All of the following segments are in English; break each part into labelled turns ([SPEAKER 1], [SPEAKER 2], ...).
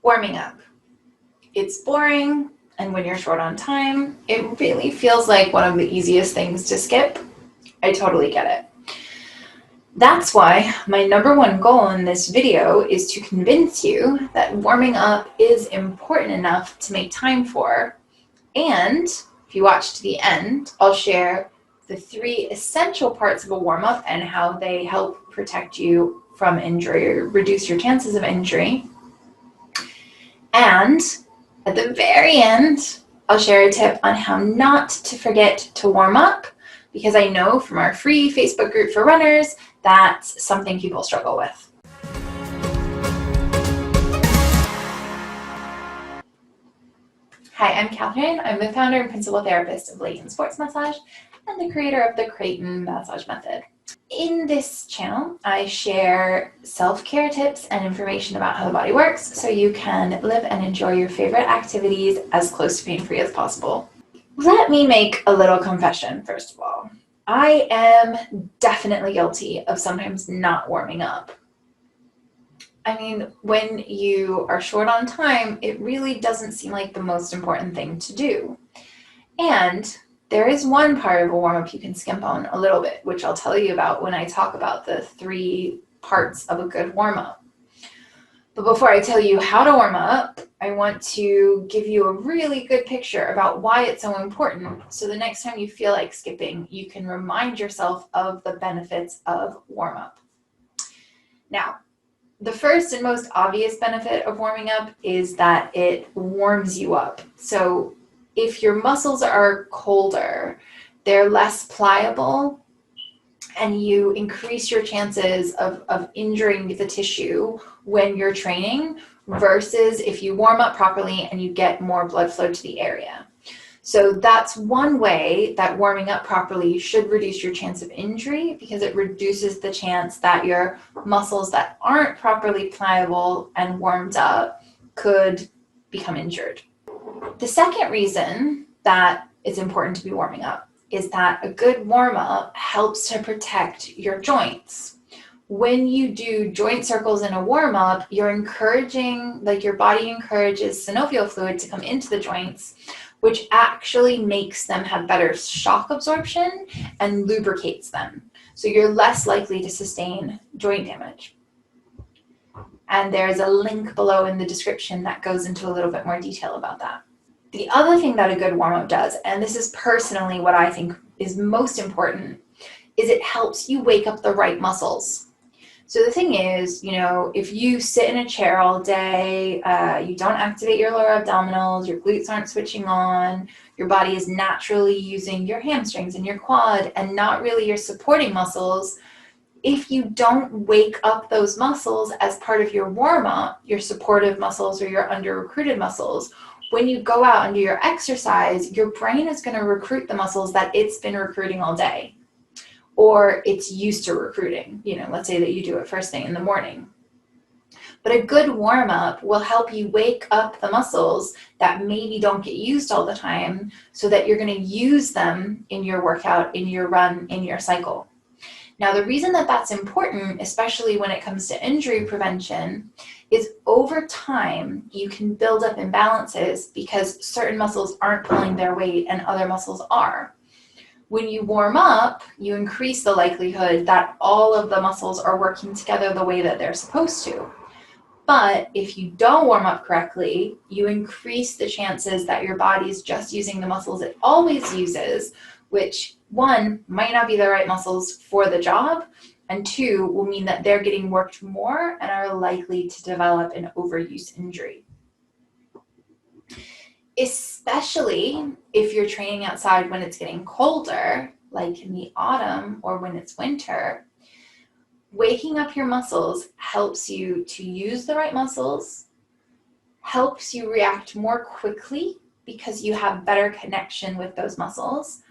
[SPEAKER 1] Warming up. It's boring, and when you're short on time, it really feels like one of the easiest things to skip. I totally get it. That's why my number one goal in this video is to convince you that warming up is important enough to make time for. And if you watch to the end, I'll share the 3 essential parts of a warm-up and how they help protect you from injury or reduce your chances of injury. And at the very end, I'll share a tip on how not to forget to warm up, because I know from our free Facebook group for runners, that's something people struggle with. Hi, I'm Catherine. I'm the founder and principal therapist of Layton Sports Massage and the creator of the Creighton Massage Method. In this channel, I share self-care tips and information about how the body works so you can live and enjoy your favorite activities as close to pain-free as possible. Let me make a little confession, first of all. I am definitely guilty of sometimes not warming up. I mean, when you are short on time, it really doesn't seem like the most important thing to do. And there is one part of a warm-up you can skimp on a little bit, which I'll tell you about when I talk about the 3 parts of a good warm-up. But before I tell you how to warm up, I want to give you a really good picture about why it's so important. So the next time you feel like skipping, you can remind yourself of the benefits of warm-up. Now, the first and most obvious benefit of warming up is that it warms you up. So if your muscles are colder, they're less pliable, and you increase your chances of injuring the tissue when you're training versus if you warm up properly and you get more blood flow to the area. So that's one way that warming up properly should reduce your chance of injury, because it reduces the chance that your muscles that aren't properly pliable and warmed up could become injured. The second reason that it's important to be warming up is that a good warm-up helps to protect your joints. When you do joint circles in a warm-up, you're encouraging, your body encourages synovial fluid to come into the joints, which actually makes them have better shock absorption and lubricates them. So you're less likely to sustain joint damage. And there's a link below in the description that goes into a little bit more detail about that. The other thing that a good warm-up does, and this is personally what I think is most important, is it helps you wake up the right muscles. So the thing is, if you sit in a chair all day, you don't activate your lower abdominals, your glutes aren't switching on, your body is naturally using your hamstrings and your quad and not really your supporting muscles. If you don't wake up those muscles as part of your warm-up, your supportive muscles or your under-recruited muscles, when you go out and do your exercise, your brain is going to recruit the muscles that it's been recruiting all day, or it's used to recruiting. Let's say that you do it first thing in the morning. But a good warm-up will help you wake up the muscles that maybe don't get used all the time, so that you're going to use them in your workout, in your run, in your cycle. Now, the reason that that's important, especially when it comes to injury prevention, is over time you can build up imbalances because certain muscles aren't pulling their weight and other muscles are. When you warm up, you increase the likelihood that all of the muscles are working together the way that they're supposed to. But if you don't warm up correctly, you increase the chances that your body's just using the muscles it always uses, which 1, might not be the right muscles for the job, and 2, will mean that they're getting worked more and are likely to develop an overuse injury. Especially if you're training outside when it's getting colder, like in the autumn or when it's winter, waking up your muscles helps you to use the right muscles, helps you react more quickly because you have better connection with those muscles,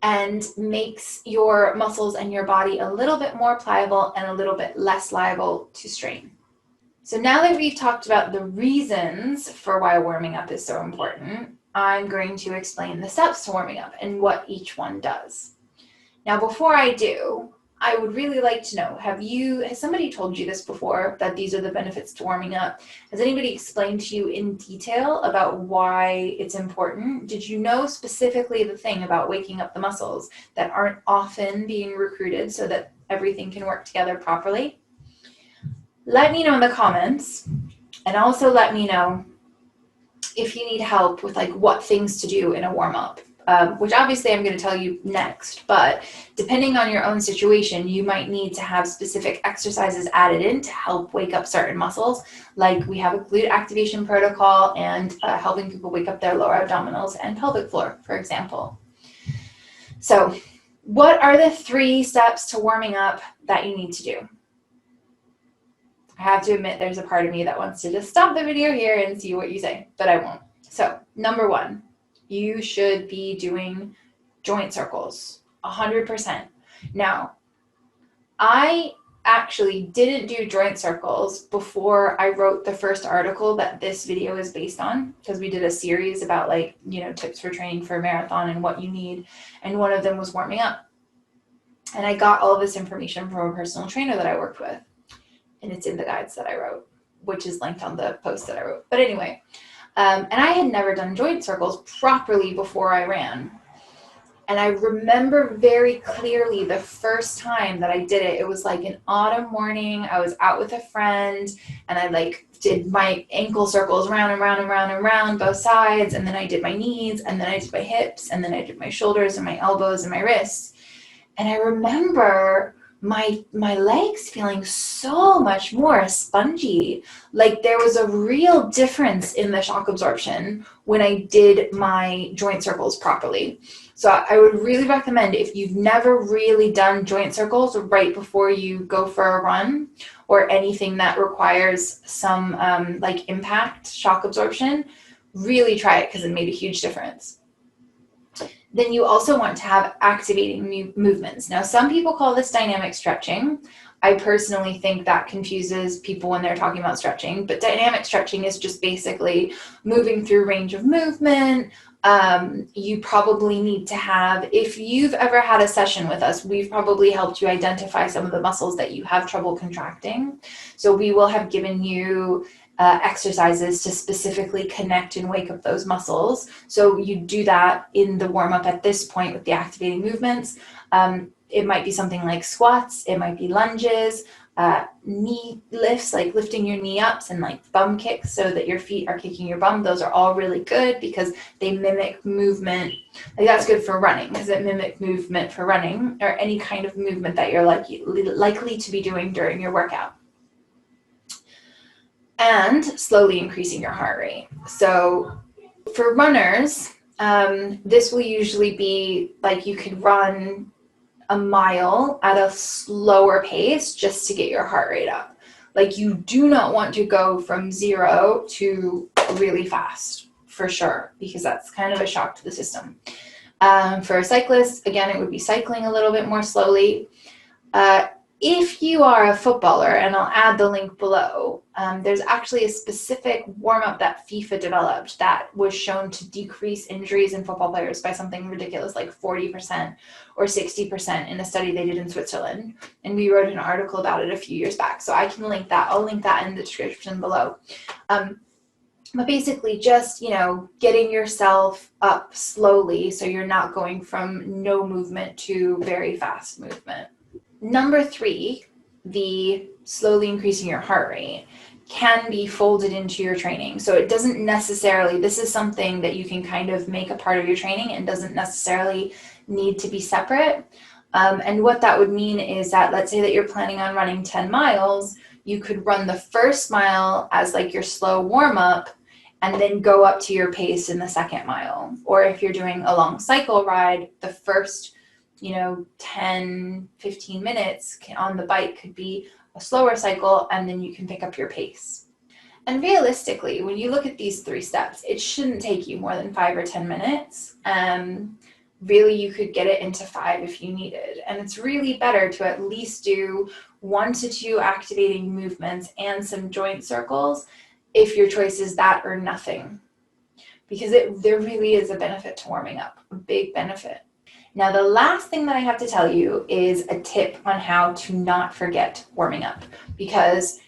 [SPEAKER 1] and makes your muscles and your body a little bit more pliable and a little bit less liable to strain. So now that we've talked about the reasons for why warming up is so important, I'm going to explain the steps to warming up and what each one does. Now, before I do, I would really like to know, has somebody told you this before, that these are the benefits to warming up? Has anybody explained to you in detail about why it's important? Did you know specifically the thing about waking up the muscles that aren't often being recruited so that everything can work together properly? Let me know in the comments, and also let me know if you need help with like what things to do in a warm-up. Which obviously I'm going to tell you next, but depending on your own situation, you might need to have specific exercises added in to help wake up certain muscles. Like we have a glute activation protocol and helping people wake up their lower abdominals and pelvic floor, for example. So what are the 3 steps to warming up that you need to do? I have to admit there's a part of me that wants to just stop the video here and see what you say, but I won't. So number 1, you should be doing joint circles 100%. Now, I actually didn't do joint circles before I wrote the first article that this video is based on, because we did a series about like, tips for training for a marathon and what you need. And one of them was warming up. And I got all of this information from a personal trainer that I worked with. And it's in the guides that I wrote, which is linked on the post that I wrote. But anyway, and I had never done joint circles properly before I ran. And I remember very clearly the first time that I did it. It was like an autumn morning. I was out with a friend and I like did my ankle circles round and round and round and round both sides. And then I did my knees, and then I did my hips, and then I did my shoulders and my elbows and my wrists. And I remember my legs feeling so much more spongy. Like there was a real difference in the shock absorption when I did my joint circles properly. So I would really recommend, if you've never really done joint circles right before you go for a run or anything that requires some like impact shock absorption, really try it because it made a huge difference. Then you also want to have activating movements. Now, some people call this dynamic stretching. I personally think that confuses people when they're talking about stretching, but dynamic stretching is just basically moving through range of movement. You probably need to have, if you've ever had a session with us, we've probably helped you identify some of the muscles that you have trouble contracting. So we will have given you exercises to specifically connect and wake up those muscles. So you do that in the warm-up at this point with the activating movements. It might be something like squats, it might be lunges, knee lifts, like lifting your knee ups, and like bum kicks so that your feet are kicking your bum. Those are all really good because they mimic movement. Like that's good for running because it mimics movement for running, or any kind of movement that you're likely to be doing during your workout. And slowly increasing your heart rate. So for runners, this will usually be like you could run a mile at a slower pace just to get your heart rate up. Like you do not want to go from 0 to really fast, for sure, because that's kind of a shock to the system. For a cyclist, again, it would be cycling a little bit more slowly. If you are a footballer, and I'll add the link below, there's actually a specific warm-up that FIFA developed that was shown to decrease injuries in football players by something ridiculous like 40% or 60% in a study they did in Switzerland. And we wrote an article about it a few years back. So I can link that. I'll link that in the description below. But basically just, getting yourself up slowly so you're not going from no movement to very fast movement. Number 3, the slowly increasing your heart rate, can be folded into your training. So it doesn't necessarily, this is something that you can kind of make a part of your training and doesn't necessarily need to be separate. And what that would mean is that, let's say that you're planning on running 10 miles, you could run the first mile as like your slow warm up and then go up to your pace in the second mile. Or if you're doing a long cycle ride, the first 10, 15 minutes on the bike could be a slower cycle, and then you can pick up your pace. And realistically, when you look at these 3 steps, it shouldn't take you more than 5 or 10 minutes. Really, you could get it into 5 if you needed. And it's really better to at least do 1 to 2 activating movements and some joint circles if your choice is that or nothing. Because there really is a benefit to warming up, a big benefit. Now, the last thing that I have to tell you is a tip on how to not forget warming up, because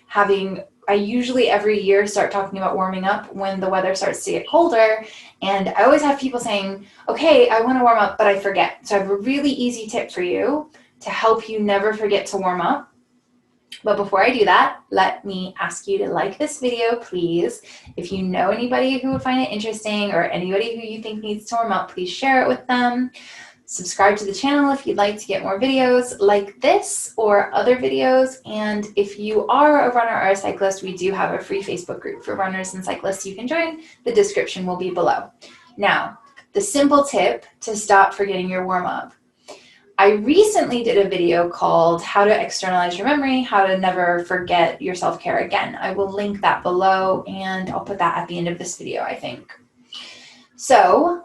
[SPEAKER 1] I usually every year start talking about warming up when the weather starts to get colder, and I always have people saying, okay, I want to warm up, but I forget. So I have a really easy tip for you to help you never forget to warm up. But before I do that, let me ask you to like this video, please. If you know anybody who would find it interesting or anybody who you think needs to warm up, please share it with them. Subscribe to the channel if you'd like to get more videos like this or other videos. And if you are a runner or a cyclist, we do have a free Facebook group for runners and cyclists you can join. The description will be below. Now, the simple tip to stop forgetting your warm-up. I recently did a video called How to Externalize Your Memory, How to Never Forget Your Self-Care Again. I will link that below, and I'll put that at the end of this video, I think. So,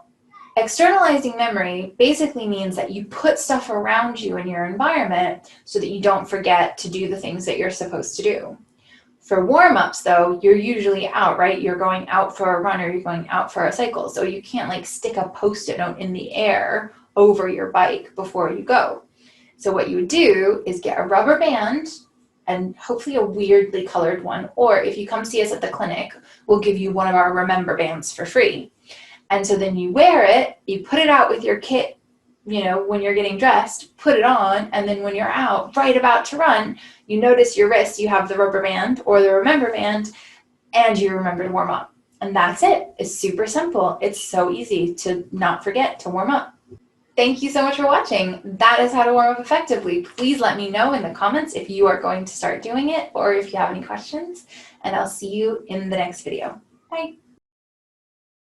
[SPEAKER 1] externalizing memory basically means that you put stuff around you in your environment so that you don't forget to do the things that you're supposed to do. For warm-ups, though, you're usually out, right? You're going out for a run or you're going out for a cycle, so you can't like stick a Post-it note in the air over your bike before you go. So what you would do is get a rubber band, and hopefully a weirdly colored one, or if you come see us at the clinic, we'll give you one of our Remember bands for free. And so then you wear it, you put it out with your kit, when you're getting dressed, put it on, and then when you're out, right about to run, you notice your wrist, you have the rubber band or the Remember band, and you remember to warm up. And that's it. It's super simple. It's so easy to not forget to warm up. Thank you so much for watching. That is how to warm up effectively. Please let me know in the comments if you are going to start doing it or if you have any questions, and I'll see you in the next video. Bye.